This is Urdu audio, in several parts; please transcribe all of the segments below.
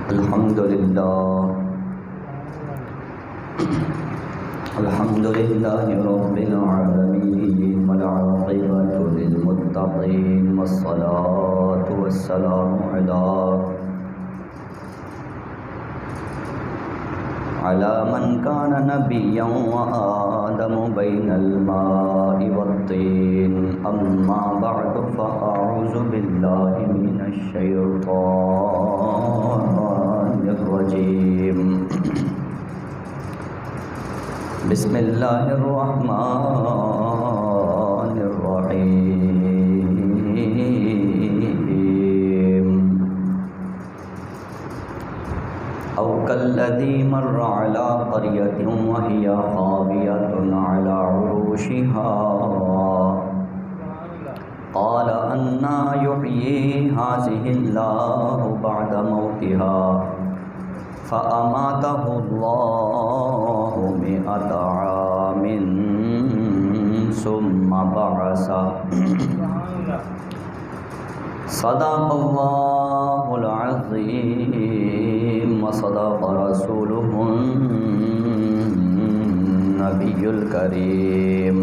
الحمد لله رب العالمين والعاقبة للمتقين والصلاة والسلام على من كان نبيا وآدم بين الماء والطين أما بعد فأعوذ بالله من الشيطان الرجيم بسم الله الرحمن الرحيم أو كالذي مر على قرية وهي خاوية على عروشها قال أنى يحيي هذه الله بعد موتها فأماته الله 100 عام ثم بعثه صدق الله العظيم وصدق رسوله النبي الكريم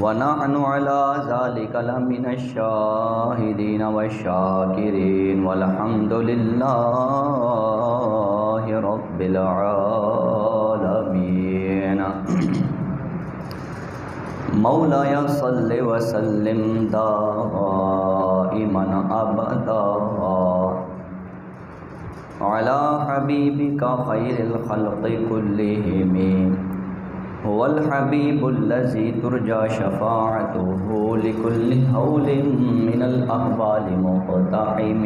ونحن على ذلك لمن الشاهدين والشاكرين والحمد لله رب العالمين مولاي صل وسلم دائما ابدا على حبيبك خير الخلق كلهم هو الحبيب الذي ترجى شفاعته لكل هول من الأهوال مقتحم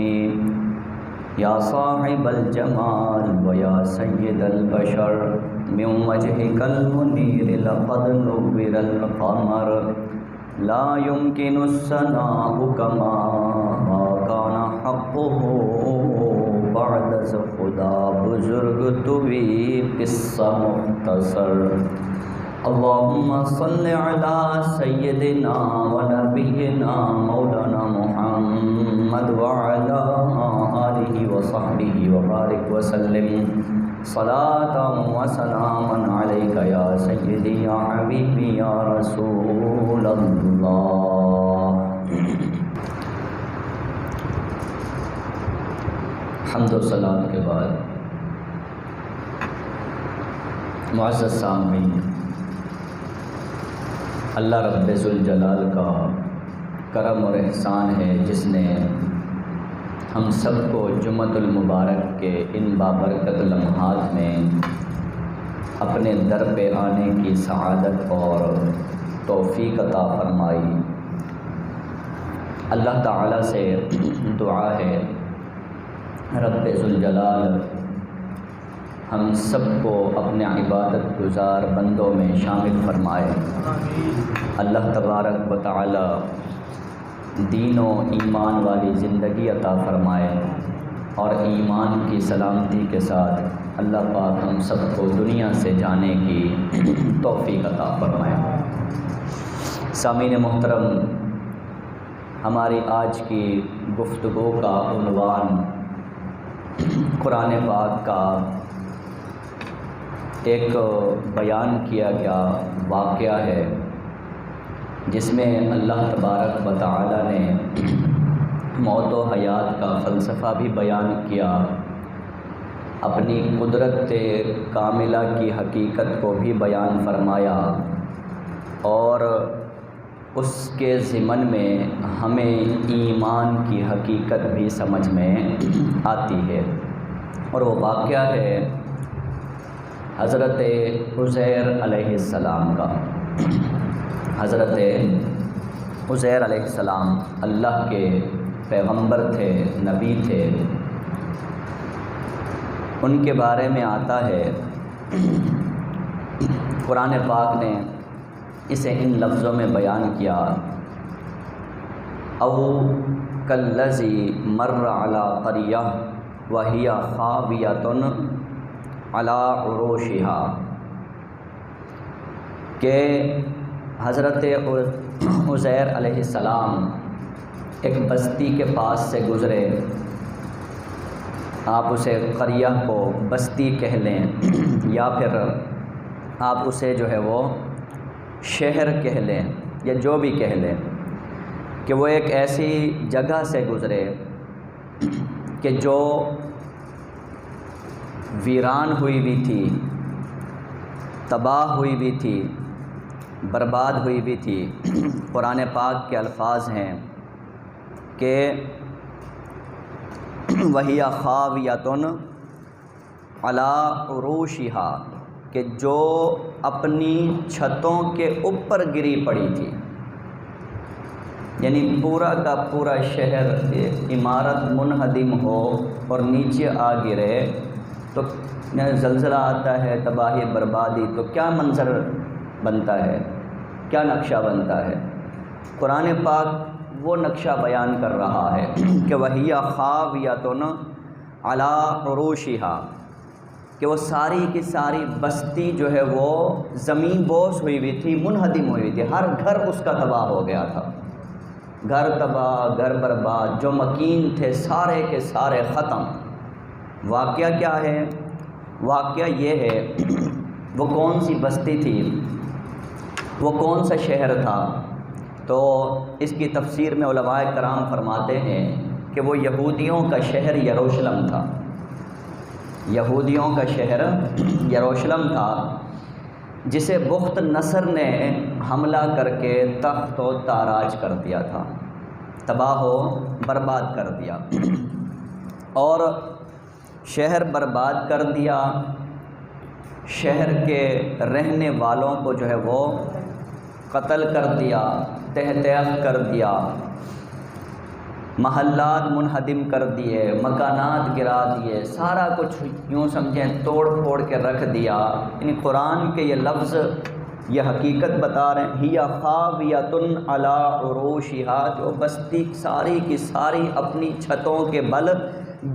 يا صاحب الجمال ويا سيد البشر من وجهك المنير لقد نور القمر لا يمكن الثناء كما كان حقه بعد خدا بزرگ توی قصہ مختصر اللهم صل على سيدنا ونبينا مولانا محمد وعلى آله وصحبه وبارك وسلم صلاة وسلاما عليك يا سيدي يا حبيبي يا رسول الله. حمد و صلات کے بعد معزز سامعین، اللہ رب ذوالجلال کا کرم اور احسان ہے جس نے ہم سب کو جمعۃ المبارک کے ان بابرکت لمحات میں اپنے در پہ آنے کی سعادت اور توفیق عطا فرمائی. اللہ تعالیٰ سے دعا ہے رب ذوالجلال ہم سب کو اپنے عبادت گزار بندوں میں شامل فرمائے. اللہ تبارک و تعالی دین و ایمان والی زندگی عطا فرمائے اور ایمان کی سلامتی کے ساتھ اللہ پاک ہم سب کو دنیا سے جانے کی توفیق عطا فرمائے. سامعین محترم، ہماری آج کی گفتگو کا عنوان قرآن پاک کا ایک بیان کیا گیا واقعہ ہے جس میں اللہ تبارک و تعالی نے موت و حیات کا فلسفہ بھی بیان کیا، اپنی قدرت کاملہ کی حقیقت کو بھی بیان فرمایا اور اس کے ضمن میں ہمیں ایمان کی حقیقت بھی سمجھ میں آتی ہے. اور وہ واقعہ ہے حضرت عزیر علیہ السلام کا. حضرت عزیر علیہ السلام اللہ کے پیغمبر تھے، نبی تھے. ان کے بارے میں آتا ہے، قرآن پاک نے اسے ان لفظوں میں بیان کیا، او کالذی مر علی قریہ وہی خاویۃ علی عروشها، کہ حضرت عزیر علیہ السلام ایک بستی کے پاس سے گزرے آپ اسے قریہ کو بستی کہہ لیں یا پھر آپ اسے جو ہے وہ شہر کہہ لیں یا جو بھی کہہ لیں، کہ وہ ایک ایسی جگہ سے گزرے کہ جو ویران ہوئی ہوئی تھی، تباہ ہوئی ہوئی تھی، برباد ہوئی ہوئی تھی۔ قرآن پاک کے الفاظ ہیں کہ وَهِيَ خَاوِيَةٌ عَلَىٰ عُرُوشِهَا، کہ جو اپنی چھتوں کے اوپر گری پڑی تھی، یعنی پورا کا پورا شہر عمارت منہدم ہو اور نیچے آ گرے تو زلزلہ آتا ہے، تباہی بربادی، تو کیا منظر بنتا ہے، کیا نقشہ بنتا ہے۔ قرآن پاک وہ نقشہ بیان کر رہا ہے کہ وَهِيَ خَاوِيَةٌ عَلَىٰ عُرُوشِهَا، کہ وہ ساری کی ساری بستی جو ہے وہ زمین بوس ہوئی ہوئی تھی، منہدم ہوئی ہوئی تھی، ہر گھر اس کا تباہ ہو گیا تھا، گھر تباہ، گھر برباد، جو مکین تھے سارے کے سارے ختم۔ واقعہ کیا ہے؟ واقعہ یہ ہے وہ کون سی بستی تھی، وہ کون سا شہر تھا؟ تو اس کی تفسیر میں علماء کرام فرماتے ہیں کہ وہ یہودیوں کا شہر یروشلم تھا، یہودیوں کا شہر یروشلم تھا، جسے بخت نصر نے حملہ کر کے تخت و تاراج کر دیا تھا، تباہ و برباد کر دیا، اور شہر برباد کر دیا، شہر کے رہنے والوں کو جو ہے وہ قتل کر دیا، تہہ تیخ کر دیا، محلات منہدم کر دیے، مکانات گرا دیے، سارا کچھ یوں سمجھیں توڑ پھوڑ کے رکھ دیا۔ یعنی قرآن کے یہ لفظ یہ حقیقت بتا رہے ہیں، ہِیَ خَاوِیَةٌ عَلَىٰ عُرُوشِهَا، جو بستی ساری کی ساری اپنی چھتوں کے بل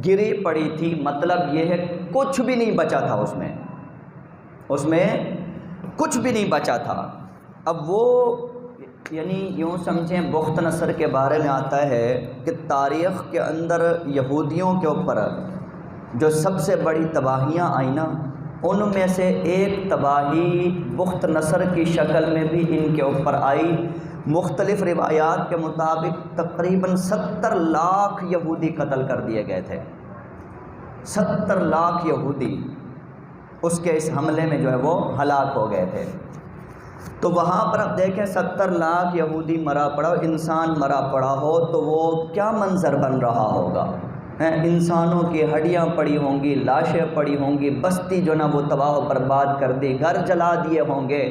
گری پڑی تھی۔ مطلب یہ ہے کچھ بھی نہیں بچا تھا، اس میں کچھ بھی نہیں بچا تھا۔ اب وہ یعنی یوں سمجھیں بخت نصر کے بارے میں آتا ہے کہ تاریخ کے اندر یہودیوں کے اوپر جو سب سے بڑی تباہیاں آئیں نا، ان میں سے ایک تباہی بخت نصر کی شکل میں بھی ان کے اوپر آئی۔ مختلف روایات کے مطابق تقریباً 70 لاکھ یہودی قتل کر دیے گئے تھے، 70 لاکھ یہودی اس کے اس حملے میں جو ہے وہ ہلاک ہو گئے تھے۔ تو وہاں پر اب دیکھیں 70 لاکھ یہودی مرا پڑا، انسان مرا پڑا ہو تو وہ کیا منظر بن رہا ہوگا، انسانوں کی ہڈیاں پڑی ہوں گی، لاشیں پڑی ہوں گی، بستی جو نا وہ تباہ و برباد کر دی، گھر جلا دیے ہوں گے،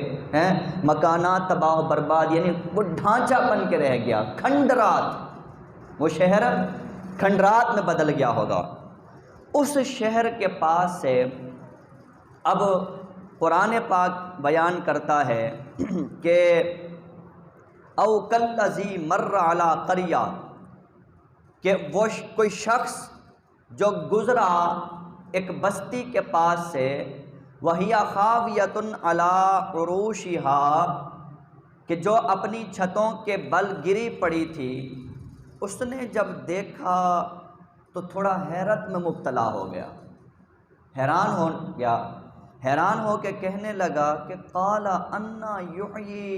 مکانات تباہ و برباد، یعنی وہ ڈھانچہ بن کے رہ گیا، کھنڈرات، وہ شہر کھنڈرات میں بدل گیا ہوگا۔ اس شہر کے پاس سے اب قرآن پاک بیان کرتا ہے کہ او کالذی مر علی قریہ، کہ وہ کوئی شخص جو گزرا ایک بستی کے پاس سے، وَهِیَ خَاوِیَةٌ عَلَىٰ عُرُوشِهَا، کہ جو اپنی چھتوں کے بل گری پڑی تھی، اس نے جب دیکھا تو تھوڑا حیرت میں مبتلا ہو گیا، حیران ہو کے کہنے لگا کہ قَالَ أَنَّىٰ يُحْيِي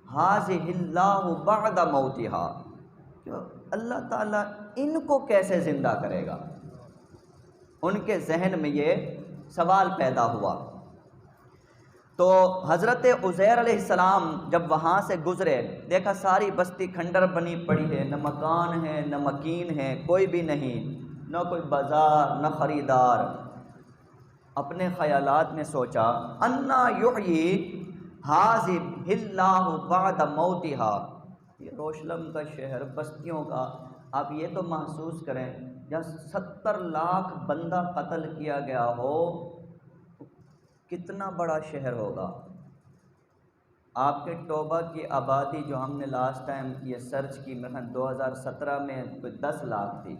هَٰذِهِ اللَّهُ بَعْدَ مَوْتِهَا، کہ اللہ تعالیٰ ان کو کیسے زندہ کرے گا۔ ان کے ذہن میں یہ سوال پیدا ہوا۔ تو حضرت عزیر علیہ السلام جب وہاں سے گزرے، دیکھا ساری بستی کھنڈر بنی پڑی ہے، نہ مکان ہے نہ مکین ہے، کوئی بھی نہیں، نہ کوئی بازار نہ خریدار۔ اپنے خیالات میں سوچا انا یحیی ھذہ اللہ بعد موتہا، یہ یروشلم کا شہر، بستیوں کا، آپ یہ تو محسوس کریں جہاں 70 لاکھ بندہ قتل کیا گیا ہو، کتنا بڑا شہر ہوگا۔ آپ کے توبہ کی آبادی جو ہم نے لاسٹ ٹائم یہ سرچ کی، میں 2017 میں کوئی 10 لاکھ تھی،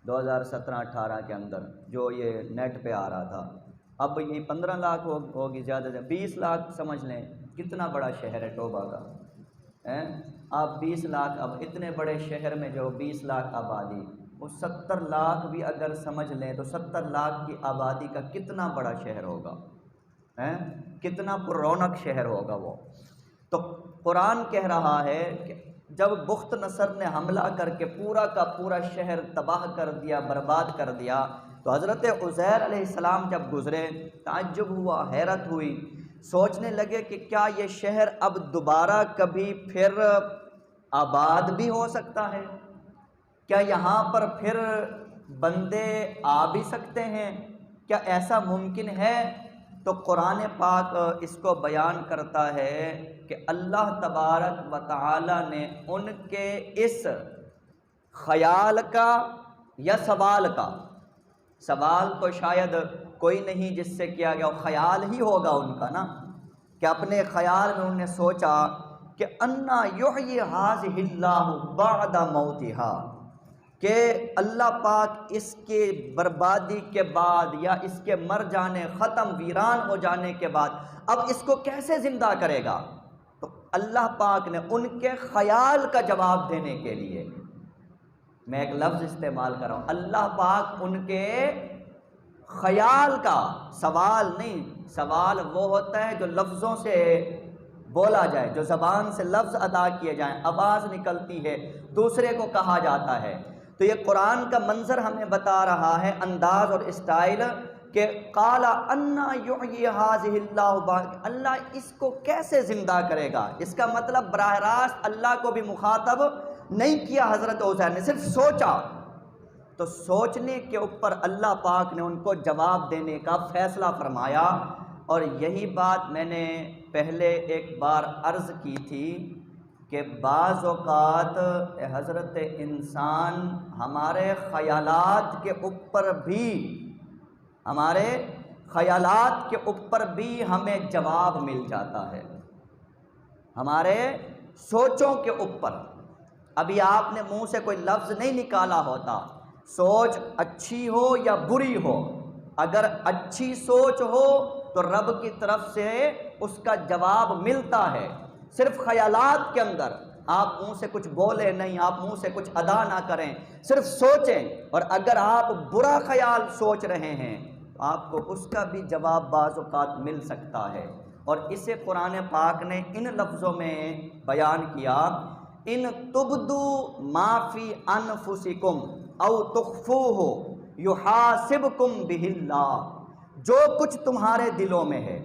2017-18 کے اندر جو یہ نیٹ پہ آ رہا تھا، اب یہ 15 لاکھ ہوگی، زیادہ سے 20 لاکھ سمجھ لیں، کتنا بڑا شہر ہے توبہ کا۔ آپ 20 لاکھ، اب اتنے بڑے شہر میں جو 20 لاکھ آبادی، وہ 70 لاکھ بھی اگر سمجھ لیں تو 70 لاکھ کی آبادی کا کتنا بڑا شہر ہوگا، کتنا پر رونق شہر ہوگا وہ۔ تو قرآن کہہ رہا ہے کہ جب بخت نصر نے حملہ کر کے پورا کا پورا شہر تباہ کر دیا، برباد کر دیا، تو حضرت عزیر علیہ السلام جب گزرے، تعجب ہوا، حیرت ہوئی، سوچنے لگے کہ کیا یہ شہر اب دوبارہ کبھی پھر آباد بھی ہو سکتا ہے؟ کیا یہاں پر پھر بندے آ بھی سکتے ہیں؟ کیا ایسا ممکن ہے؟ تو قرآن پاک اس کو بیان کرتا ہے کہ اللہ تبارک و تعالی نے ان کے اس خیال کا یا سوال کا، سوال تو شاید کوئی نہیں جس سے کیا گیا، خیال ہی ہوگا ان کا نا، کہ اپنے خیال میں انہوں نے سوچا کہ انا یحیی ھذہ اللہ بعد موتہا، کہ اللہ پاک اس کے بربادی کے بعد یا اس کے مر جانے، ختم ویران ہو جانے کے بعد اب اس کو کیسے زندہ کرے گا؟ تو اللہ پاک نے ان کے خیال کا جواب دینے کے لیے، میں ایک لفظ استعمال کر رہا ہوں، اللہ پاک ان کے خیال کا، سوال نہیں، سوال وہ ہوتا ہے جو لفظوں سے بولا جائے، جو زبان سے لفظ ادا کیے جائیں، آواز نکلتی ہے، دوسرے کو کہا جاتا ہے۔ تو یہ قرآن کا منظر ہمیں بتا رہا ہے، انداز اور اسٹائل، کہ قال انا یحیی ھذہ اللہ، اللہ اس کو کیسے زندہ کرے گا؟ اس کا مطلب براہ راست اللہ کو بھی مخاطب نہیں کیا حضرت عزیر نے، صرف سوچا۔ تو سوچنے کے اوپر اللہ پاک نے ان کو جواب دینے کا فیصلہ فرمایا۔ اور یہی بات میں نے پہلے ایک بار عرض کی تھی کہ بعض اوقات حضرت انسان ہمارے خیالات کے اوپر بھی، ہمارے خیالات کے اوپر بھی ہمیں جواب مل جاتا ہے، ہمارے سوچوں کے اوپر۔ ابھی آپ نے منہ سے کوئی لفظ نہیں نکالا ہوتا، سوچ اچھی ہو یا بری ہو، اگر اچھی سوچ ہو تو رب کی طرف سے اس کا جواب ملتا ہے۔ صرف خیالات کے اندر آپ منہ سے کچھ بولیں نہیں، آپ منہ سے کچھ ادا نہ کریں، صرف سوچیں، اور اگر آپ برا خیال سوچ رہے ہیں تو آپ کو اس کا بھی جواب بعض اوقات مل سکتا ہے۔ اور اسے قرآن پاک نے ان لفظوں میں بیان کیا، ان تبدوا ما فی انفسکم او تخفوہ یحاسبکم بہ اللہ، جو کچھ تمہارے دلوں میں ہے،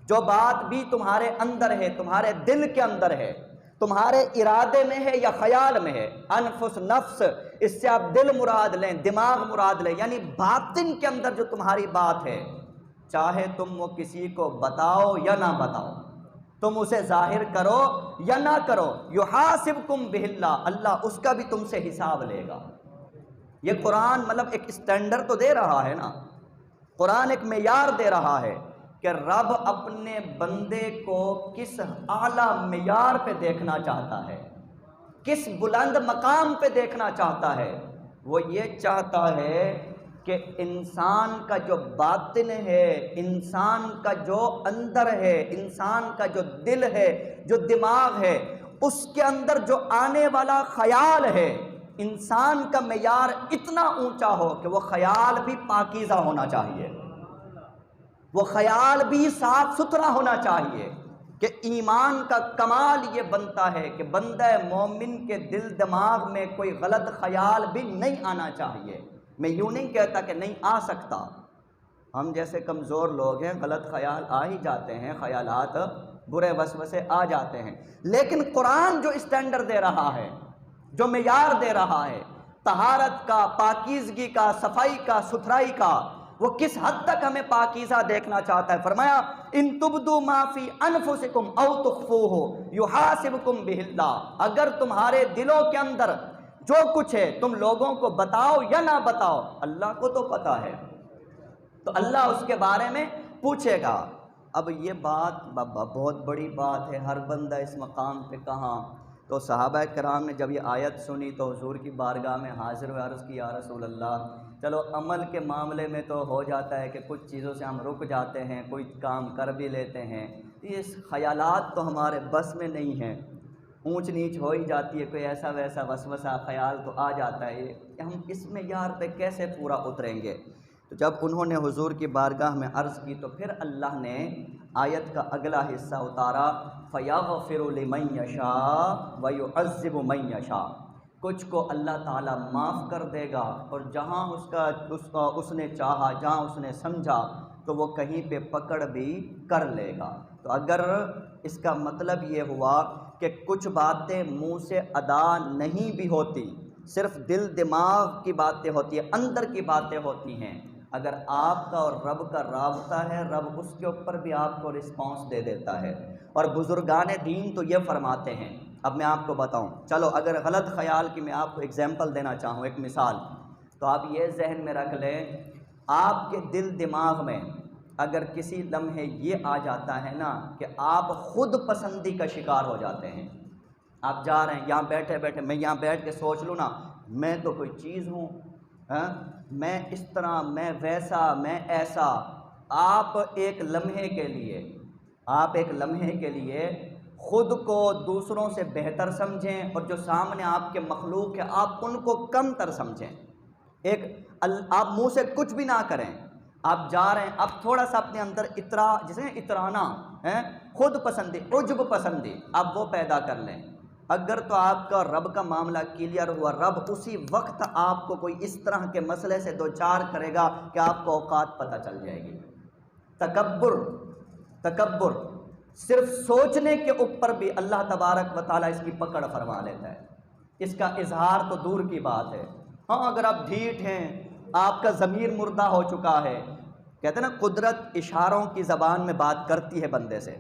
جو بات بھی تمہارے اندر ہے، تمہارے دل کے اندر ہے، تمہارے ارادے میں ہے یا خیال میں ہے، انفس نفس، اس سے آپ دل مراد لیں، دماغ مراد لیں، یعنی باطن کے اندر جو تمہاری بات ہے، چاہے تم وہ کسی کو بتاؤ یا نہ بتاؤ، تم اسے ظاہر کرو یا نہ کرو، یحاسبکم بہ اللہ، اللہ اس کا بھی تم سے حساب لے گا۔ یہ قرآن مطلب ایک اسٹینڈرڈ تو دے رہا ہے نا، قرآن ایک معیار دے رہا ہے کہ رب اپنے بندے کو کس اعلیٰ معیار پہ دیکھنا چاہتا ہے، کس بلند مقام پہ دیکھنا چاہتا ہے۔ وہ یہ چاہتا ہے کہ انسان کا جو باطن ہے، انسان کا جو اندر ہے، انسان کا جو دل ہے، جو دماغ ہے، اس کے اندر جو آنے والا خیال ہے، انسان کا معیار اتنا اونچا ہو کہ وہ خیال بھی پاکیزہ ہونا چاہیے، وہ خیال بھی صاف ستھرا ہونا چاہیے، کہ ایمان کا کمال یہ بنتا ہے کہ بندہ مومن کے دل دماغ میں کوئی غلط خیال بھی نہیں آنا چاہیے۔ میں یوں نہیں کہتا کہ نہیں آ سکتا، ہم جیسے کمزور لوگ ہیں، غلط خیال آ ہی جاتے ہیں، خیالات برے وسوسے آ جاتے ہیں، لیکن قرآن جو اسٹینڈرڈ دے رہا ہے، جو معیار دے رہا ہے طہارت کا، پاکیزگی کا، صفائی کا، ستھرائی کا، وہ کس حد تک ہمیں پاکیزہ دیکھنا چاہتا ہے۔ فرمایا ان تبدوا ما فی انفسکم او تخفوہ یحاسبکم بہ اللہ، اگر تمہارے دلوں کے اندر جو کچھ ہے تم لوگوں کو بتاؤ یا نہ بتاؤ، اللہ کو تو پتہ ہے، تو اللہ اس کے بارے میں پوچھے گا۔ اب یہ بات بہت بڑی بات ہے، ہر بندہ اس مقام پہ کہاں؟ تو صحابہ کرام نے جب یہ آیت سنی تو حضور کی بارگاہ میں حاضر ہوئے، عرض کی یا رسول اللہ، چلو عمل کے معاملے میں تو ہو جاتا ہے کہ کچھ چیزوں سے ہم رک جاتے ہیں، کوئی کام کر بھی لیتے ہیں، یہ خیالات تو ہمارے بس میں نہیں ہیں، اونچ نیچ ہو ہی جاتی ہے، کوئی ایسا ویسا وسوسہ خیال تو آ جاتا ہے، ہم اس میں یار پہ کیسے پورا اتریں گے؟ تو جب انہوں نے حضور کی بارگاہ میں عرض کی تو پھر اللہ نے آیت کا اگلا حصہ اتارا، فَيَغْفِرُ لِمَن يَشَاءُ وَيُعَذِّبُ مَن يَشَاءُ، کچھ کو اللہ تعالیٰ معاف کر دے گا، اور جہاں اس نے چاہا، جہاں اس نے سمجھا تو وہ کہیں پہ پکڑ بھی کر لے گا۔ تو اگر اس کا مطلب یہ ہوا کہ کچھ باتیں منہ سے ادا نہیں بھی ہوتی، صرف دل دماغ کی باتیں ہوتی ہیں، اندر کی باتیں ہوتی ہیں، اگر آپ کا اور رب کا رابطہ ہے، رب اس کے اوپر بھی آپ کو رسپانس دے دیتا ہے۔ اور بزرگان دین تو یہ فرماتے ہیں، اب میں آپ کو بتاؤں، چلو اگر غلط خیال کی میں آپ کو ایگزامپل دینا چاہوں، ایک مثال، تو آپ یہ ذہن میں رکھ لیں، آپ کے دل دماغ میں اگر کسی لمحے یہ آ جاتا ہے نا کہ آپ خود پسندی کا شکار ہو جاتے ہیں، آپ جا رہے ہیں یہاں بیٹھے بیٹھے، میں یہاں بیٹھ کے سوچ لوں نا میں تو کوئی چیز ہوں، میں اس طرح، میں ویسا، میں ایسا، آپ ایک لمحے کے لیے خود کو دوسروں سے بہتر سمجھیں، اور جو سامنے آپ کے مخلوق ہے آپ ان کو کم تر سمجھیں۔ آپ منہ سے کچھ بھی نہ کریں، آپ جا رہے ہیں، آپ تھوڑا سا اپنے اندر جسے اترانا ہے، خود پسندی، عجب پسندی، آپ وہ پیدا کر لیں۔ اگر تو آپ کا رب کا معاملہ کلیئر ہوا، رب اسی وقت آپ کو کوئی اس طرح کے مسئلے سے دوچار کرے گا کہ آپ کو اوقات پتہ چل جائے گی۔ تکبر صرف سوچنے کے اوپر بھی اللہ تبارک و تعالیٰ اس کی پکڑ فرما لیتا ہے، اس کا اظہار تو دور کی بات ہے۔ ہاں اگر آپ ڈھیٹ ہیں، آپ کا ضمیر مردہ ہو چکا ہے، کہتے ہیں نا قدرت اشاروں کی زبان میں بات کرتی ہے بندے سے،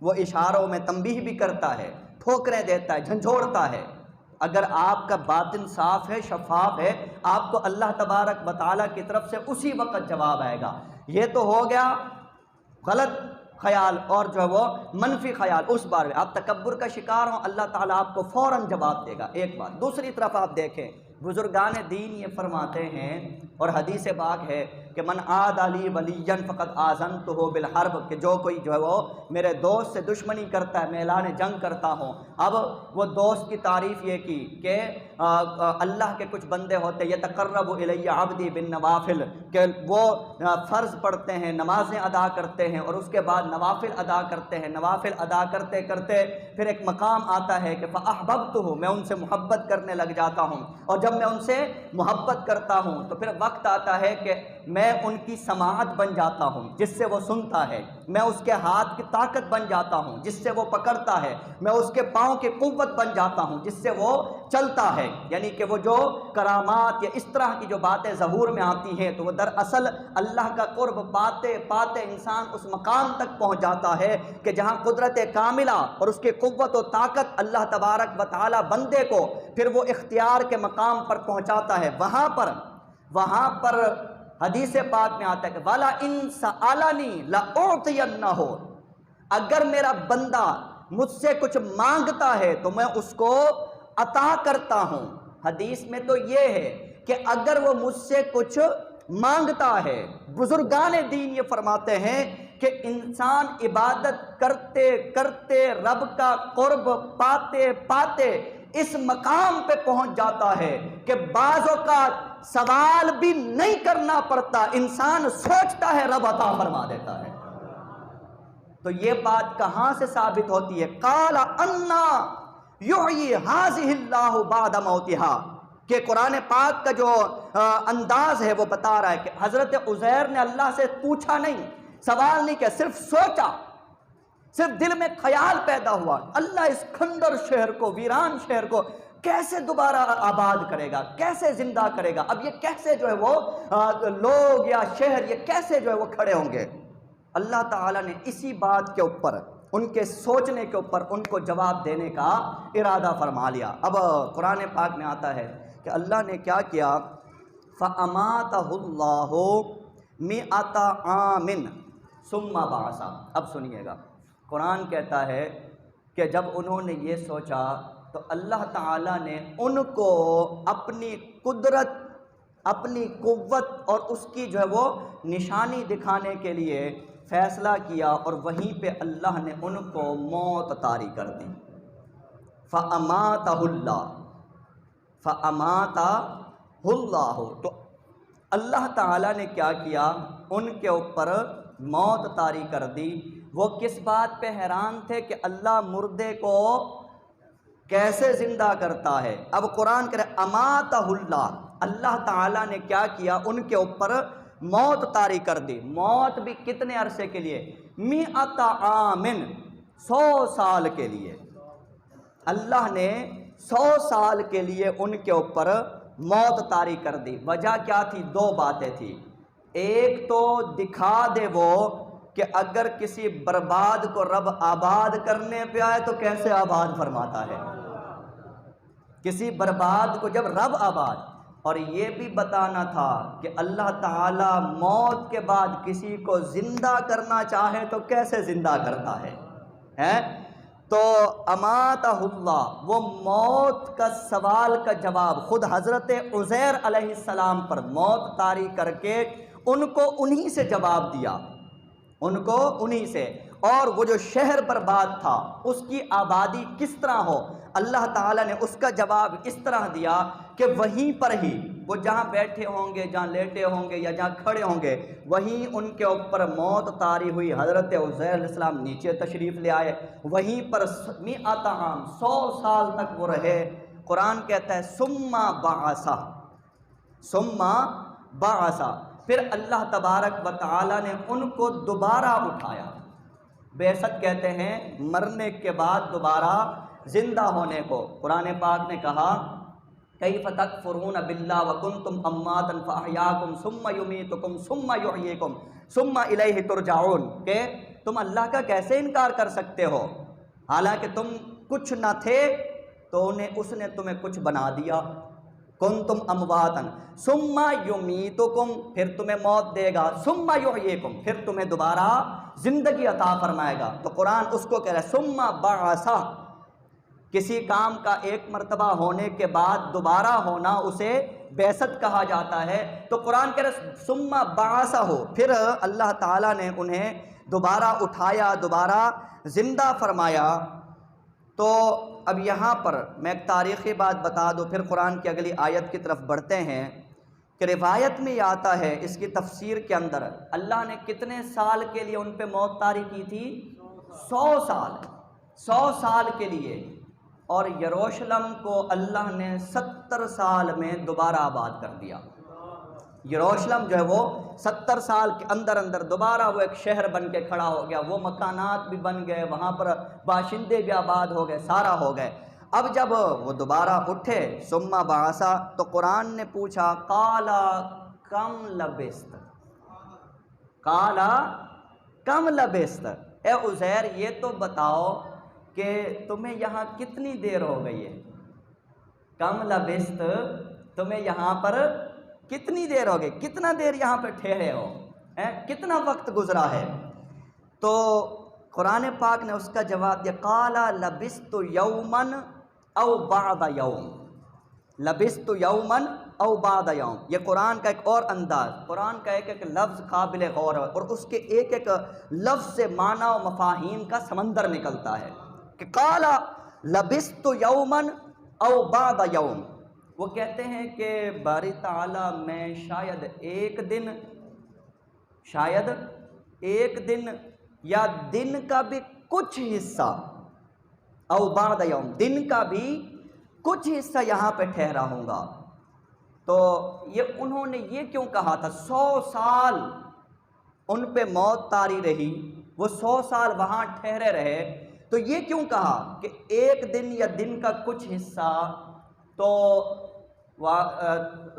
وہ اشاروں میں تنبیہ بھی کرتا ہے، ٹھوکریں دیتا ہے، جھنجھوڑتا ہے۔ اگر آپ کا باطن صاف ہے، شفاف ہے، آپ کو اللہ تبارک و تعالیٰ کی طرف سے اسی وقت جواب آئے گا۔ یہ تو ہو گیا غلط خیال اور جو ہے وہ منفی خیال، اس بارے میں آپ تکبر کا شکار ہوں، اللہ تعالیٰ آپ کو فوراً جواب دے گا، ایک بات۔ دوسری طرف آپ دیکھیں، بزرگان دین یہ فرماتے ہیں، اور حدیث پاک ہے کہ من عاد لی ولیا فقد آذنتہ بالحرب، کہ جو کوئی جو ہے وہ میرے دوست سے دشمنی کرتا ہے میں اعلان جنگ کرتا ہوں۔ اب وہ دوست کی تعریف یہ کی کہ اللہ کے کچھ بندے ہوتے یتقرب الی عبدی بالنوافل، کہ وہ فرض پڑھتے ہیں، نمازیں ادا کرتے ہیں، اور اس کے بعد نوافل ادا کرتے ہیں، نوافل ادا کرتے کرتے پھر ایک مقام آتا ہے کہ فاحببتہ، میں ان سے محبت کرنے لگ جاتا ہوں، اور جب میں ان سے محبت کرتا ہوں تو پھر وقت آتا ہے کہ میں ان کی سماعت بن جاتا ہوں جس سے وہ سنتا ہے، میں اس کے ہاتھ کی طاقت بن جاتا ہوں جس سے وہ پکڑتا ہے، میں اس کے پاؤں کی قوت بن جاتا ہوں جس سے وہ چلتا ہے۔ یعنی کہ وہ جو کرامات یا اس طرح کی جو باتیں ظہور میں آتی ہیں تو وہ دراصل اللہ کا قرب پاتے پاتے انسان اس مقام تک پہنچ جاتا ہے کہ جہاں قدرت کاملہ اور اس کی قوت و طاقت اللہ تبارک و تعالی بندے کو پھر وہ اختیار کے مقام پر پہنچاتا ہے۔ وہاں پر حدیث پاک میں آتا ہے کہ والا ان سالانی لاعطینہ، اگر میرا بندہ مجھ سے کچھ مانگتا ہے تو میں اس کو عطا کرتا ہوں۔ حدیث میں تو یہ ہے کہ اگر وہ مجھ سے کچھ مانگتا ہے، بزرگان دین یہ فرماتے ہیں کہ انسان عبادت کرتے کرتے رب کا قرب پاتے پاتے اس مقام پہ پہنچ جاتا ہے کہ بعض اوقات سوال بھی نہیں کرنا پڑتا، انسان سوچتا ہے رب عطا فرما دیتا ہے۔ تو یہ بات کہاں سے ثابت ہوتی ہے؟ قال انا یحیی ھذہ اللہ بعد موتہا، کہ قرآن پاک کا جو انداز ہے وہ بتا رہا ہے کہ حضرت عزیر نے اللہ سے پوچھا نہیں، سوال نہیں کیا، صرف سوچا، صرف دل میں خیال پیدا ہوا، اللہ اس کھنڈر شہر کو، ویران شہر کو کیسے دوبارہ آباد کرے گا، کیسے زندہ کرے گا، اب یہ کیسے جو ہے وہ لوگ یا شہر یہ کیسے جو ہے وہ کھڑے ہوں گے۔ اللہ تعالیٰ نے اسی بات کے اوپر، ان کے سوچنے کے اوپر ان کو جواب دینے کا ارادہ فرما لیا۔ اب قرآن پاک میں آتا ہے کہ اللہ نے کیا کیا، فَأَمَاتَهُ اللَّهُ مِئَةَ عَامٍ ثُمَّ بَعَثَ۔ اب سنیے گا، قرآن کہتا ہے کہ جب انہوں نے یہ سوچا تو اللہ تعالیٰ نے ان کو اپنی قدرت، اپنی قوت اور اس کی جو ہے وہ نشانی دکھانے کے لیے فیصلہ کیا، اور وہیں پہ اللہ نے ان کو موت طاری کر دی۔ فَأَمَاتَهُ اللَّهُ، تو اللہ تعالیٰ نے کیا کیا؟ ان کے اوپر موت طاری کر دی۔ وہ کس بات پہ حیران تھے کہ اللہ مردے کو کیسے زندہ کرتا ہے؟ اب قرآن کہہ رہا ہے اماتہ اللہ، اللہ تعالیٰ نے کیا کیا؟ ان کے اوپر موت طاری کر دی۔ موت بھی کتنے عرصے کے لیے؟ 100 عام، 100 سال کے لیے۔ اللہ نے 100 سال کے لیے ان کے اوپر موت طاری کر دی۔ وجہ کیا تھی؟ 2 باتیں تھی۔ ایک تو دکھا دے وہ کہ اگر کسی برباد کو رب آباد کرنے پہ آئے تو کیسے آباد فرماتا ہے، کسی برباد کو جب رب آباد، اور یہ بھی بتانا تھا کہ اللہ تعالیٰ موت کے بعد کسی کو زندہ کرنا چاہے تو کیسے زندہ کرتا ہے۔ تو اماتہ اللہ، وہ موت کا سوال کا جواب خود حضرت عزیر علیہ السلام پر موت طاری کر کے ان کو انہی سے جواب دیا، ان کو انہی سے۔ اور وہ جو شہر برباد تھا اس کی آبادی کس طرح ہو، اللہ تعالیٰ نے اس کا جواب اس طرح دیا کہ وہیں پر ہی وہ جہاں بیٹھے ہوں گے، جہاں لیٹے ہوں گے یا جہاں کھڑے ہوں گے، وہیں ان کے اوپر موت طاری ہوئی۔ حضرت عزیر علیہ السلام نیچے تشریف لے آئے، وہیں پر 100 عام، 100 سال تک وہ رہے۔ قرآن کہتا ہے ثم بعث، پھر اللہ تبارک و تعالیٰ نے ان کو دوبارہ اٹھایا۔ بعثت کہتے ہیں مرنے کے بعد دوبارہ زندہ ہونے کو۔ قرآن پاک نے کہا کیف تکفرون باللہ وکنتم امواتا فاحیاکم ثم یمیتکم ثم یحییکم ثم الیہ ترجعون، کہ تم اللہ کا کیسے انکار کر سکتے ہو، حالانکہ تم کچھ نہ تھے تو اس نے تمہیں کچھ بنا دیا۔ کنتم امواتا ثم یمیتکم، پھر تمہیں موت دے گا، ثم یحییکم، پھر تمہیں دوبارہ زندگی عطا فرمائے گا۔ تو قرآن اس کو کہہ رہا ہے ثم بعث، کسی کام کا ایک مرتبہ ہونے کے بعد دوبارہ ہونا اسے بعثت کہا جاتا ہے۔ تو قرآن کہہ رہا ہے ثم بعثہ، پھر اللہ تعالیٰ نے انہیں دوبارہ اٹھایا، دوبارہ زندہ فرمایا۔ تو اب یہاں پر میں ایک تاریخی بات بتا دوں، پھر قرآن کی اگلی آیت کی طرف بڑھتے ہیں کہ روایت میں یہ آتا ہے اس کی تفسیر کے اندر اللہ نے کتنے سال کے لیے ان پہ موت طاری کی تھی؟ 100 سال، 100 سال کے لیے۔ اور یروشلم کو اللہ نے 70 سال میں دوبارہ آباد کر دیا۔ یروشلم جو ہے وہ 70 سال کے اندر دوبارہ وہ ایک شہر بن کے کھڑا ہو گیا، وہ مکانات بھی بن گئے، وہاں پر باشندے بھی آباد ہو گئے، سارا ہو گئے۔ اب جب وہ دوبارہ اٹھے ثم بعث، تو قرآن نے پوچھا قال کم لبثت، قال کم لبثت، اے عزیر یہ تو بتاؤ کہ تمہیں یہاں کتنی دیر ہو گئی ہے؟ کم لبثت، تمہیں یہاں پر کتنی دیر ہو گئی، کتنا دیر یہاں پہ ٹھہرے ہو، کتنا وقت گزرا ہے؟ تو قرآن پاک نے اس کا جواب دیا قال لبثت یوما او بعض یوم، لبثت یوما او بعض یوم۔ یہ قرآن کا ایک اور انداز، قرآن کا ایک ایک لفظ قابل غور ہے اور اس کے ایک ایک لفظ سے معنی و مفاہیم کا سمندر نکلتا ہے کہ قال لبثت یوما او بعض یوم۔ وہ کہتے ہیں کہ باری تعالیٰ میں شاید ایک دن یا دن کا بھی کچھ حصہ، او بعض یوم، دن کا بھی کچھ حصہ یہاں پہ ٹھہرا ہوں گا۔ تو یہ انہوں نے یہ کیوں کہا تھا؟ 100 سال ان پہ موت طاری رہی، وہ 100 سال وہاں ٹھہرے رہے، تو یہ کیوں کہا کہ ایک دن یا دن کا کچھ حصہ؟ تو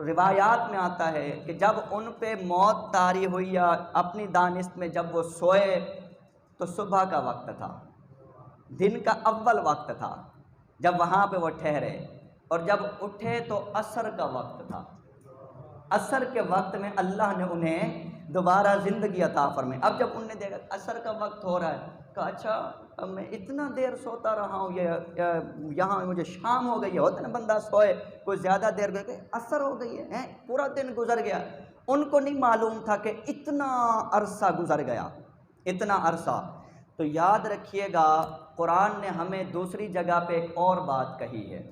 روایات میں آتا ہے کہ جب ان پہ موت طاری ہوئی یا اپنی دانست میں جب وہ سوئے تو صبح کا وقت تھا، دن کا اول وقت تھا جب وہاں پہ وہ ٹھہرے، اور جب اٹھے تو عصر کا وقت تھا۔ عصر کے وقت میں اللہ نے انہیں دوبارہ زندگی عطا فرمائی۔ اب جب انہوں نے دیکھا عصر کا وقت ہو رہا ہے، کہا اچھا اب میں اتنا دیر سوتا رہا ہوں، یہاں مجھے شام ہو گئی ہے، ہوتا نا بندہ سوئے کوئی زیادہ دیر گئے، عصر ہو گئی ہے، پورا دن گزر گیا۔ ان کو نہیں معلوم تھا کہ اتنا عرصہ گزر گیا، اتنا عرصہ۔ تو یاد رکھیے گا قرآن نے ہمیں دوسری جگہ پہ ایک اور بات کہی ہے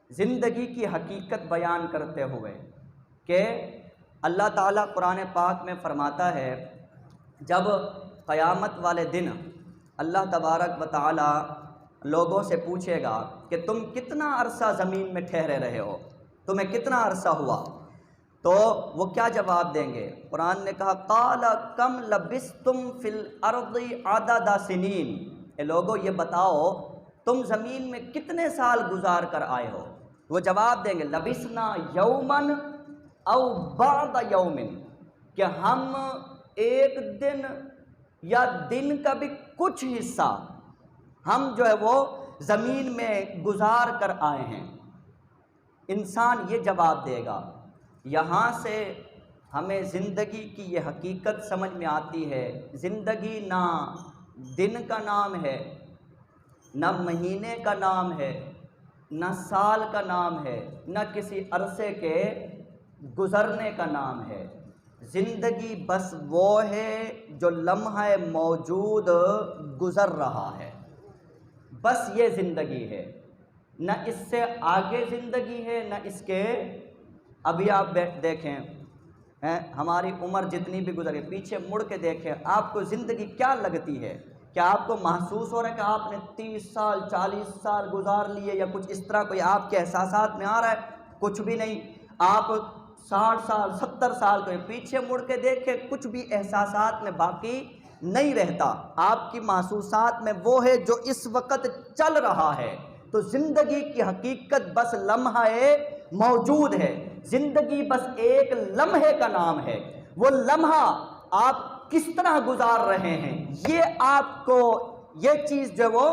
زندگی کی حقیقت بیان کرتے ہوئے کہ اللہ تعالیٰ قرآن پاک میں فرماتا ہے جب قیامت والے دن اللہ تبارک و تعالیٰ لوگوں سے پوچھے گا کہ تم کتنا عرصہ زمین میں ٹھہرے رہے ہو، تمہیں کتنا عرصہ ہوا، تو وہ کیا جواب دیں گے؟ قرآن نے کہا قال کم لبثتم فی الارض عدد سنین، اے لوگوں یہ بتاؤ تم زمین میں کتنے سال گزار کر آئے ہو؟ وہ جواب دیں گے لبثنا یومن او بعض یوم، کہ ہم ایک دن یا دن کا بھی کچھ حصہ ہم جو ہے وہ زمین میں گزار کر آئے ہیں۔ انسان یہ جواب دے گا۔ یہاں سے ہمیں زندگی کی یہ حقیقت سمجھ میں آتی ہے، زندگی نہ دن کا نام ہے، نہ مہینے کا نام ہے، نہ سال کا نام ہے، نہ کسی عرصے کے گزرنے کا نام ہے۔ زندگی بس وہ ہے جو لمحہ موجود گزر رہا ہے، بس یہ زندگی ہے، نہ اس سے آگے زندگی ہے نہ اس کے۔ ابھی آپ دیکھیں ہماری عمر جتنی بھی گزری، پیچھے مڑ کے دیکھیں آپ کو زندگی کیا لگتی ہے؟ کیا آپ کو محسوس ہو رہا ہے کہ آپ نے 30 سال 40 سال گزار لیے یا کچھ اس طرح کوئی آپ کے احساسات میں آ رہا ہے؟ کچھ بھی نہیں۔ آپ 60 سال 70 سال کو پیچھے مڑ کے دیکھیں، کچھ بھی احساسات میں باقی نہیں رہتا۔ آپ کی محسوسات میں وہ ہے جو اس وقت چل رہا ہے۔ تو زندگی کی حقیقت بس لمحہ موجود ہے، زندگی بس ایک لمحے کا نام ہے۔ وہ لمحہ آپ کس طرح گزار رہے ہیں یہ آپ کو، یہ چیز جو وہ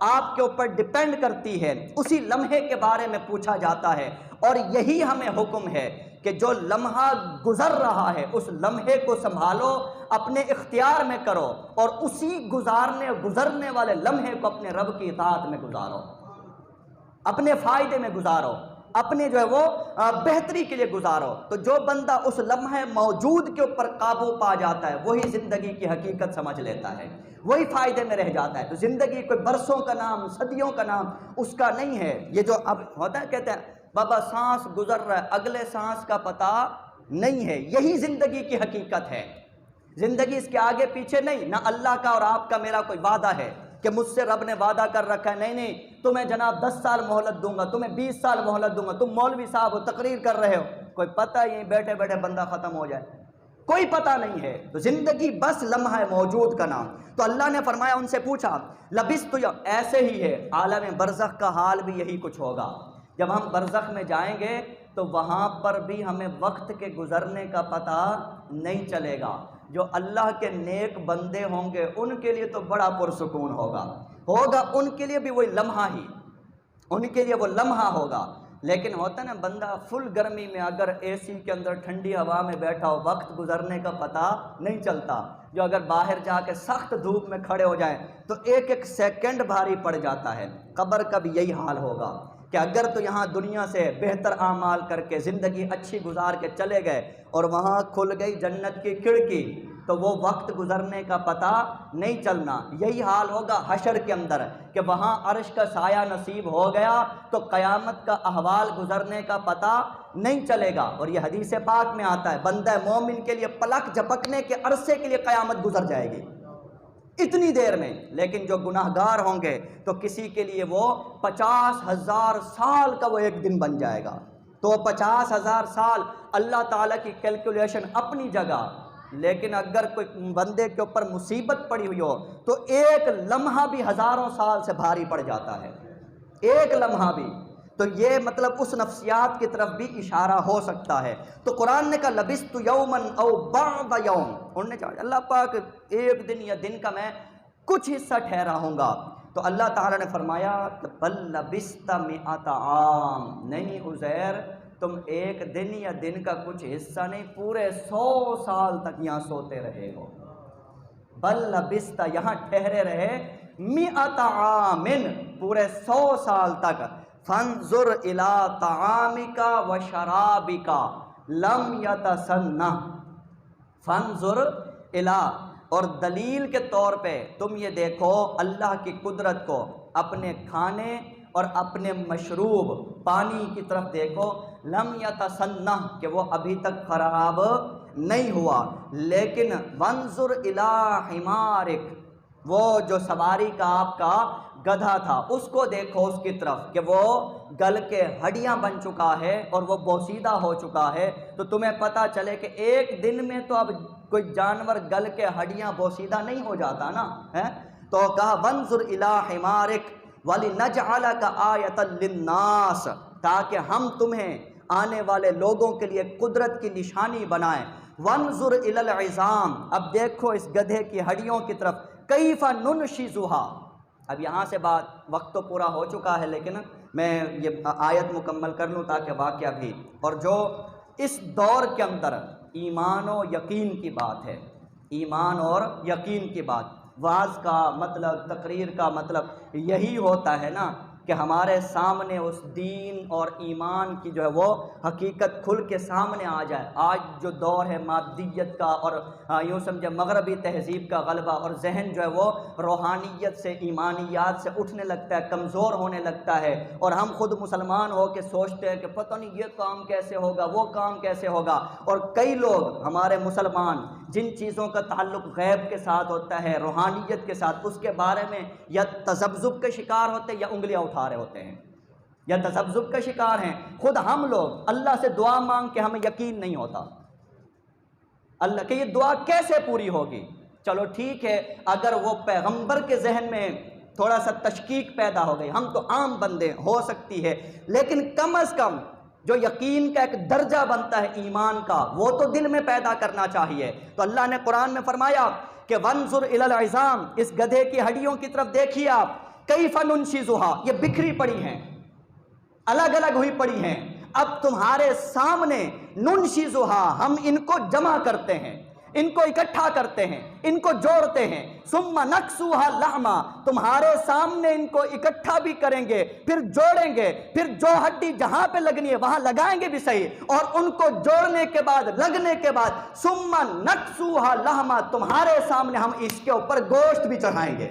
آپ کے اوپر ڈیپینڈ کرتی ہے، اسی لمحے کے بارے میں پوچھا جاتا ہے۔ اور یہی ہمیں حکم ہے کہ جو لمحہ گزر رہا ہے اس لمحے کو سنبھالو، اپنے اختیار میں کرو، اور اسی گزرنے والے لمحے کو اپنے رب کی اطاعت میں گزارو، اپنے فائدے میں گزارو، اپنے جو ہے وہ بہتری کے لیے گزارو۔ تو جو بندہ اس لمحے موجود کے اوپر قابو پا جاتا ہے وہی زندگی کی حقیقت سمجھ لیتا ہے، وہی فائدے میں رہ جاتا ہے۔ تو زندگی کوئی برسوں کا نام، صدیوں کا نام اس کا نہیں ہے۔ یہ جو اب ہوتا ہے کہتے ہیں بابا سانس گزر رہا ہے، اگلے سانس کا پتہ نہیں ہے، یہی زندگی کی حقیقت ہے۔ زندگی اس کے آگے پیچھے نہیں، نہ اللہ کا اور آپ کا میرا کوئی وعدہ ہے کہ مجھ سے رب نے وعدہ کر رکھا ہے نہیں تمہیں جناب 10 سال مہلت دوں گا، تمہیں 20 سال مہلت دوں گا، تم مولوی صاحب ہو تقریر کر رہے ہو، کوئی پتہ ہی بیٹھے بیٹھے بندہ ختم ہو جائے، کوئی پتہ نہیں ہے۔ تو زندگی بس لمحہ موجود کا نام۔ تو اللہ نے فرمایا ان سے پوچھا لبثت، ایسے ہی ہے عالم برزخ کا حال بھی یہی کچھ ہوگا۔ جب ہم برزخ میں جائیں گے تو وہاں پر بھی ہمیں وقت کے گزرنے کا پتہ نہیں چلے گا۔ جو اللہ کے نیک بندے ہوں گے ان کے لیے تو بڑا پرسکون ہوگا ان کے لیے بھی وہی لمحہ ہی، ان کے لیے وہ لمحہ ہوگا۔ لیکن ہوتا نا بندہ فل گرمی میں اگر اے سی کے اندر ٹھنڈی ہوا میں بیٹھا ہو وقت گزرنے کا پتہ نہیں چلتا، جو اگر باہر جا کے سخت دھوپ میں کھڑے ہو جائیں تو ایک ایک سیکنڈ بھاری پڑ جاتا ہے۔ قبر کا بھی یہی حال ہوگا کہ اگر تو یہاں دنیا سے بہتر اعمال کر کے زندگی اچھی گزار کے چلے گئے اور وہاں کھل گئی جنت کی کھڑکی تو وہ وقت گزرنے کا پتہ نہیں چلنا۔ یہی حال ہوگا حشر کے اندر کہ وہاں عرش کا سایہ نصیب ہو گیا تو قیامت کا احوال گزرنے کا پتہ نہیں چلے گا۔ اور یہ حدیث پاک میں آتا ہے بندہ مومن کے لیے پلک جھپکنے کے عرصے کے لیے قیامت گزر جائے گی اتنی دیر میں، لیکن جو گناہگار ہوں گے تو کسی کے لیے وہ 50,000 سال کا وہ ایک دن بن جائے گا۔ تو 50,000 سال اللہ تعالیٰ کی کیلکولیشن اپنی جگہ، لیکن اگر کوئی بندے کے اوپر مصیبت پڑی ہوئی ہو تو ایک لمحہ بھی ہزاروں سال سے بھاری پڑ جاتا ہے، ایک لمحہ بھی۔ تو یہ مطلب اس نفسیات کی طرف بھی اشارہ ہو سکتا ہے۔ تو قرآن نے کہا لبثت یوما او بعض یوم، انہوں نے کہا اللہ پاک ایک دن یا دن کا میں کچھ حصہ ٹھہرا ہوں گا۔ تو اللہ تعالیٰ نے فرمایا بل لبثت 100 عام، نہیں عزیر تم ایک دن یا دن کا کچھ حصہ نہیں، پورے 100 سال تک یہاں سوتے رہے ہو۔ بل لبثت، یہاں ٹھہرے رہے 100 عام، پورے 100 سال تک۔ فانظر الی طعامک و شرابک لم یتسنہ، فانظر الی، اور دلیل کے طور پہ تم یہ دیکھو اللہ کی قدرت کو، اپنے کھانے اور اپنے مشروب پانی کی طرف دیکھو، لم یتسنہ کہ وہ ابھی تک خراب نہیں ہوا، لیکن وانظر الی حمارک، وہ جو سواری کا آپ کا گدھا تھا اس کو دیکھو اس کی طرف کہ وہ گل کے ہڈیاں بن چکا ہے اور وہ بوسیدہ ہو چکا ہے۔ تو تمہیں پتہ چلے کہ ایک دن میں تو اب کوئی جانور گل کے ہڈیاں بوسیدہ نہیں ہو جاتا نا ہے۔ تو کہا وانظر الی حمارک وَلِنَجْعَلَكَ آیَةً لِلنَّاسِ، تاکہ ہم تمہیں آنے والے لوگوں کے لیے قدرت کی نشانی بنائیں۔ وانظر الی العظام، اب دیکھو اس گدھے کی ہڈیوں کی طرف، کیف ننشزها۔ اب یہاں سے بات، وقت تو پورا ہو چکا ہے لیکن میں یہ آیت مکمل کر لوں تاکہ واقعہ بھی، اور جو اس دور کے اندر ایمان و یقین کی بات ہے، ایمان اور یقین کی بات، وعظ کا مطلب، تقریر کا مطلب یہی ہوتا ہے نا کہ ہمارے سامنے اس دین اور ایمان کی جو ہے وہ حقیقت کھل کے سامنے آ جائے۔ آج جو دور ہے مادیت کا اور یوں سمجھے مغربی تہذیب کا غلبہ، اور ذہن جو ہے وہ روحانیت سے، ایمانیات سے اٹھنے لگتا ہے، کمزور ہونے لگتا ہے، اور ہم خود مسلمان ہو کے سوچتے ہیں کہ پتہ نہیں یہ کام کیسے ہوگا، وہ کام کیسے ہوگا۔ اور کئی لوگ ہمارے مسلمان جن چیزوں کا تعلق غیب کے ساتھ ہوتا ہے، روحانیت کے ساتھ، اس کے بارے میں یا تذبذب کے شکار ہوتے ہیں یا انگلیاں اٹھا رہے ہوتے ہیں، یا تذبذب کا شکار ہیں۔ خود ہم لوگ اللہ سے دعا مانگ کے ہمیں یقین نہیں ہوتا اللہ کہ یہ دعا کیسے پوری ہوگی۔ چلو ٹھیک ہے، اگر وہ پیغمبر کے ذہن میں تھوڑا سا تشکیک پیدا ہو گئی، ہم تو عام بندے، ہو سکتی ہے، لیکن کم از کم جو یقین کا ایک درجہ بنتا ہے ایمان کا، وہ تو دل میں پیدا کرنا چاہیے۔ تو اللہ نے قرآن میں فرمایا کہ وانظر الی العظام، اس گدھے کی ہڈیوں کی طرف دیکھیے آپ، کیف ننشزها، یہ بکھری پڑی ہیں، الگ الگ ہوئی پڑی ہیں، اب تمہارے سامنے ننشزها، ہم ان کو جمع کرتے ہیں، ان کو اکٹھا کرتے ہیں، ان کو جوڑتے ہیں، ثم نکسوها لحما، تمہارے سامنے ان کو اکٹھا بھی کریں گے، پھر جوڑیں گے، پھر جو ہڈی جہاں پہ لگنی ہے وہاں لگائیں گے بھی صحیح، اور ان کو جوڑنے کے بعد، لگنے کے بعد، ثم نکسوها لحما، تمہارے سامنے ہم اس کے اوپر گوشت بھی چڑھائیں گے،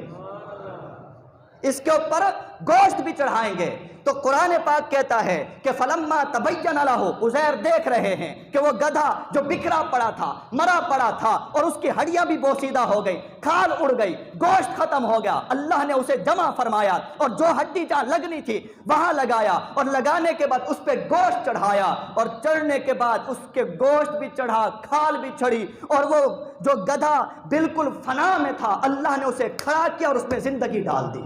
اس کے اوپر گوشت بھی چڑھائیں گے۔ تو قرآن پاک کہتا ہے کہ فلما تبین لہ، عزیر دیکھ رہے ہیں کہ وہ گدھا جو بکھرا پڑا تھا، مرا پڑا تھا، اور اس کی ہڈیاں بھی بوسیدہ ہو گئی، کھال اڑ گئی، گوشت ختم ہو گیا، اللہ نے اسے جمع فرمایا اور جو ہڈی جہاں لگنی تھی وہاں لگایا، اور لگانے کے بعد اس پہ گوشت چڑھایا، اور چڑھنے کے بعد اس کے گوشت بھی چڑھا، کھال بھی چڑھی، اور وہ جو گدھا بالکل فنا میں تھا اللہ نے اسے کھڑا کیا اور اس میں زندگی ڈال دی،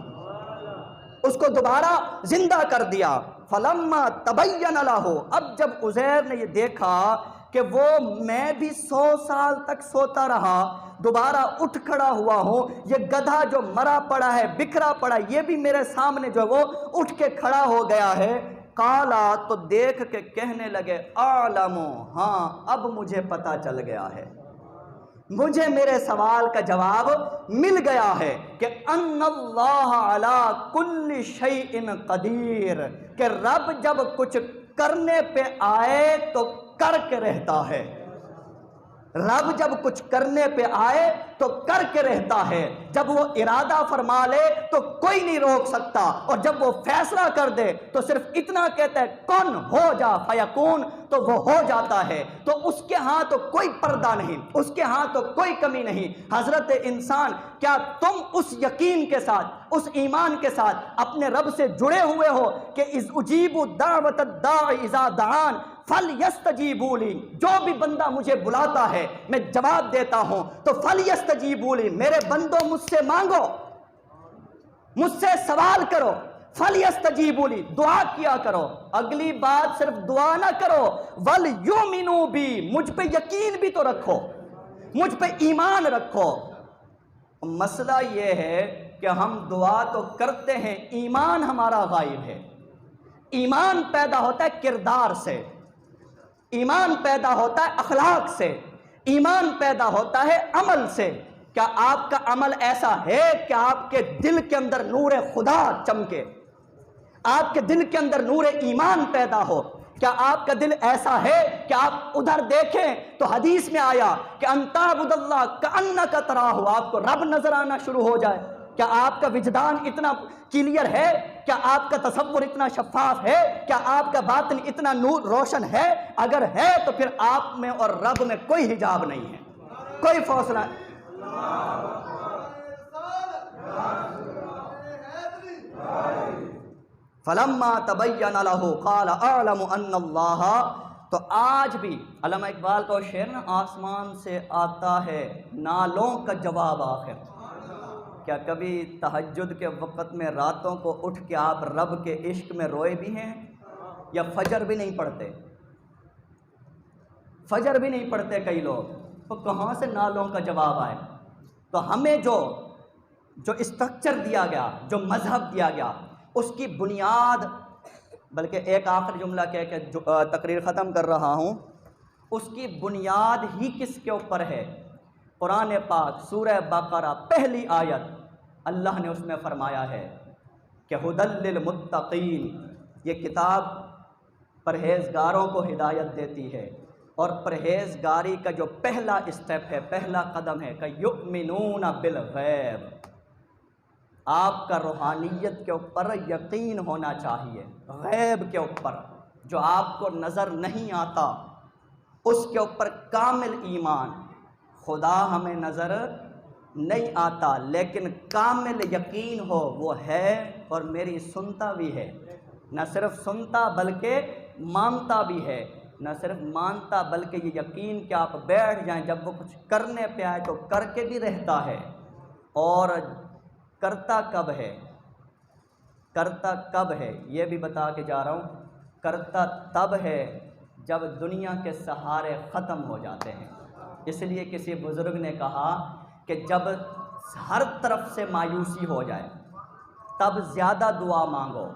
اس کو دوبارہ زندہ کر دیا۔ فلما تبین لہ، اب جب عزیر نے یہ دیکھا کہ وہ میں بھی 100 سال تک سوتا رہا، دوبارہ اٹھ کھڑا ہوا ہوں، یہ گدھا جو مرا پڑا ہے، بکھرا پڑا، یہ بھی میرے سامنے جو ہے وہ اٹھ کے کھڑا ہو گیا ہے، قالا، تو دیکھ کے کہنے لگے اعلم، ہاں اب مجھے پتا چل گیا ہے، مجھے میرے سوال کا جواب مل گیا ہے کہ ان اللہ علی کل شیء قدیر، کہ رب جب کچھ کرنے پہ آئے تو کر کے رہتا ہے، رب جب کچھ کرنے پہ آئے تو کر کے رہتا ہے، جب وہ ارادہ فرما لے تو کوئی نہیں روک سکتا، اور جب وہ فیصلہ کر دے تو صرف اتنا کہتا ہے کن ہو جا فیکون، تو وہ ہو جاتا ہے، تو اس کے ہاں تو کوئی پردہ نہیں، اس کے ہاں تو کوئی کمی نہیں۔ حضرت انسان، کیا تم اس یقین کے ساتھ، اس ایمان کے ساتھ اپنے رب سے جڑے ہوئے ہو کہ اذ اجیب دعوت الداع اذا دعان فلیستجیبوا لی، جو بھی بندہ مجھے بلاتا ہے میں جواب دیتا ہوں، تو فلیستجیبوا لی، میرے بندوں مجھ سے مانگو، مجھ سے سوال کرو، فلیستجیبوا لی، دعا کیا کرو، اگلی بات صرف دعا نہ کرو، ولیؤمنوا بی، مجھ پہ یقین بھی تو رکھو، مجھ پہ ایمان رکھو۔ مسئلہ یہ ہے کہ ہم دعا تو کرتے ہیں، ایمان ہمارا غائب ہے۔ ایمان پیدا ہوتا ہے کردار سے، ایمان پیدا ہوتا ہے اخلاق سے، ایمان پیدا ہوتا ہے عمل سے۔ کیا آپ کا عمل ایسا ہے کہ آپ کے دل کے اندر نور خدا چمکے، آپ کے دل کے اندر نور ایمان پیدا ہو؟ کیا آپ کا دل ایسا ہے کہ آپ ادھر دیکھیں تو حدیث میں آیا کہ ان تعبد اللہ کأنک تراہ، آپ کو رب نظر آنا شروع ہو جائے؟ کیا آپ کا وجدان اتنا کلیئر ہے؟ کیا آپ کا تصور اتنا شفاف ہے؟ کیا آپ کا باطن اتنا نور روشن ہے؟ اگر ہے تو پھر آپ میں اور رب میں کوئی حجاب نہیں ہے، کوئی فاصلہ نہیں۔ فلما تبین لہ قال اعلم ان اللہ، تو آج بھی علامہ اقبال کا شعر نا، آسمان سے آتا ہے نالوں کا جواب آخر۔ کیا کبھی تہجد کے وقت میں راتوں کو اٹھ کے آپ رب کے عشق میں روئے بھی ہیں؟ یا فجر بھی نہیں پڑھتے؟ فجر بھی نہیں پڑھتے کئی لوگ، تو کہاں سے نالوں کا جواب آئے؟ تو ہمیں جو اسٹرکچر دیا گیا، جو مذہب دیا گیا، اس کی بنیاد، بلکہ ایک آخر جملہ کہہ کے تقریر ختم کر رہا ہوں، اس کی بنیاد ہی کس کے اوپر ہے؟ قرآن پاک سورہ بقرہ پہلی آیت اللہ نے اس میں فرمایا ہے کہ ھدی للمتقین، یہ کتاب پرہیزگاروں کو ہدایت دیتی ہے، اور پرہیزگاری کا جو پہلا اسٹیپ ہے، پہلا قدم ہے کہ یؤمنون بالغیب، آپ کا روحانیت کے اوپر یقین ہونا چاہیے، غیب کے اوپر جو آپ کو نظر نہیں آتا اس کے اوپر کامل ایمان۔ خدا ہمیں نظر نہیں آتا لیکن کامل یقین ہو وہ ہے، اور میری سنتا بھی ہے، نہ صرف سنتا بلکہ مانتا بھی ہے، نہ صرف مانتا بلکہ یہ یقین کہ آپ بیٹھ جائیں، جب وہ کچھ کرنے پہ آئے تو کر کے بھی رہتا ہے۔ اور کرتا کب ہے؟ کرتا کب ہے یہ بھی بتا کے جا رہا ہوں، کرتا تب ہے جب دنیا کے سہارے ختم ہو جاتے ہیں۔ اس لیے کسی بزرگ نے کہا کہ جب ہر طرف سے مایوسی ہو جائے تب زیادہ دعا مانگو،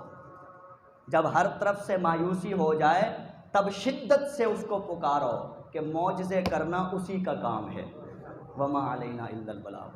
جب ہر طرف سے مایوسی ہو جائے تب شدت سے اس کو پکارو کہ معجزے کرنا اسی کا کام ہے۔ وما علینا الا البلاغ۔